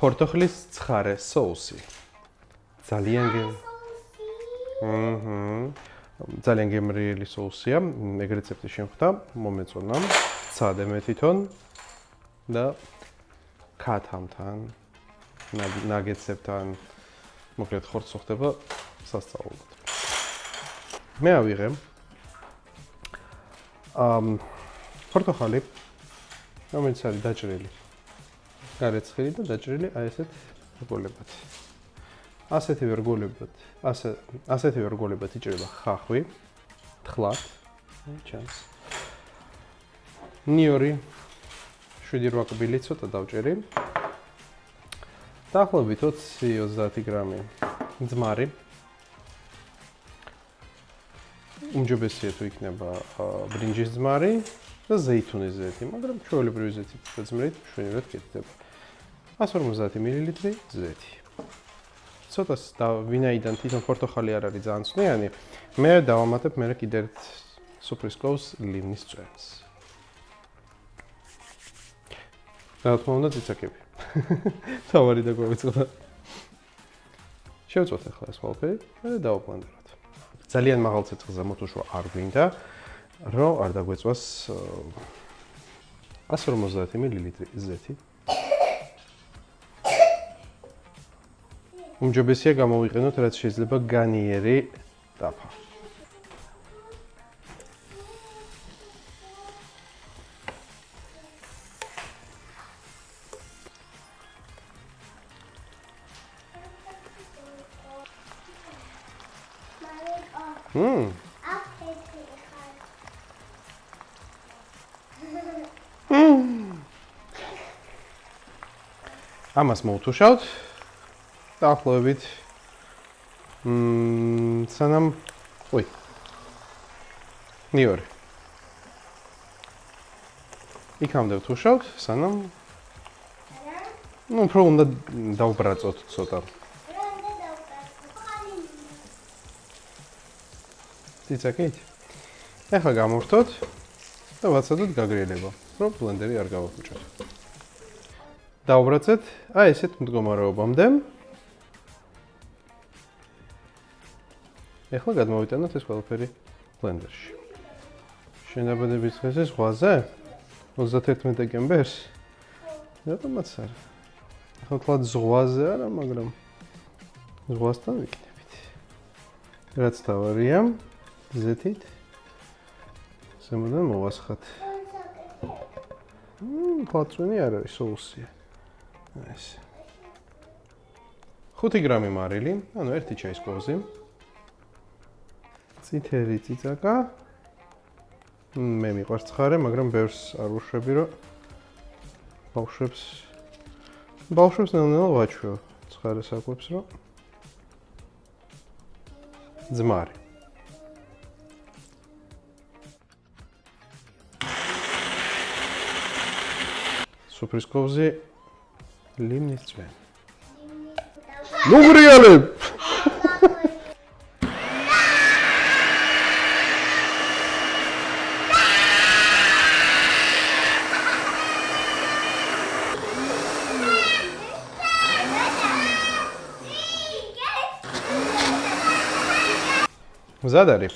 Portoflis ცხარე соуси. ძალიან გემრიელი соусია. ეგ რეცეპტი შემხვდა, მომეწონა. ვცადე მე თვითონ და ქათამთან, ნაგეტსებთან, მოკლედ ხორცს ხდება სასწაულად. მე ავიღე პორტოხალი, რომელიც არის დაჭრილი. გარეცხილი და დაჭრილი აი ესეთ რგოლებად. ასეთივე რგოლებად იჭრება ხახვი, თხლად, ჩანს. ნიორი 7-8 კბილი ცოტა დავჭერი. დაახლოებით 20-30 გრამი ძმარი. უმჯობესია თუ იქნება ბრინჯის ძმარი და ზეითუნის ზეთი, მაგრამ ჩვეულებრივი ზეთი ძმრით მშვენივრად კეთდება. 150 მლ ზეთი. ცოტას და ვინაიდან თვითონ პორტოხალი არ არის ძალიან წვნიანი, მე დავამატებ მე კიდევ ერთ სუფრის კოვს ლიმნის წვენს. რა თქმა უნდა ციცაკები. თავარი და გვევიწყდა. შევწოთ ახლა ეს ყველაფერი და დავაკვანდროთ. ძალიან მაღალ ცეცხლზე მოთუშვა არ გვინდა, რომ არ დაგვეწვას 150 მლ ზეთი. უმჯობესია გამოვიყენოთ, რაც შეიძლება განიერი ტაფა. ამას მოვთუშავთ. დაახლოებით სანამ ნიორი. იქამდე ვთუშავთ, სანამ უფრო უნდა დავბრაწოთ ცოტა. ციცაკით? ახლა გამოვხდოთ და ვაცადოთ გაგრილება, რომ ბლენდერი არ გავაფუჭოთ. დავბრაცეთ აი ესეთ მდგომარეობამდე. ახლა გადმოვიტანოთ ეს ყველაფერი ბლენდერში. შენაბადების დღეზე ზღვაზე 31 დეკემბერს. რატომაც არა. ახლა თლად ზღვაზე არა, მაგრამ ზღვასთან ვიქნებით. რაც თავარია, ზეთით ზემოდან მოვასხათ. პაწუნი არ არის, соусია. ეს 5 გრამი მარილი, ანუ 1 ჩაის კვოზი. წითელი წიწაკა. მე მიყვარს ცხარე, მაგრამ ბევრს არ უშვები, რომ ბავშვებს ნელ-ნელა ვაჩვევ ცხარე საკვებს, რომ ძმარი. სუფრის კვოზი ლიმნის წვენი. ნუღრიალებ! მზად არის?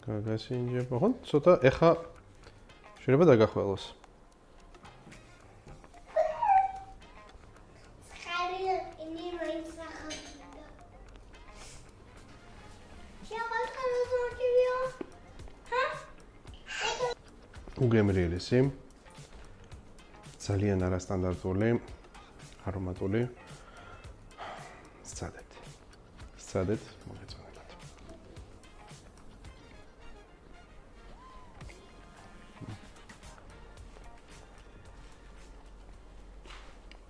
გაგასინჯება, ხო? ცოტა ეხა შეიძლება დაგახველოს. უგემრიელესი, ძალიან არასტანდარტული, არომატული. სცადეთ.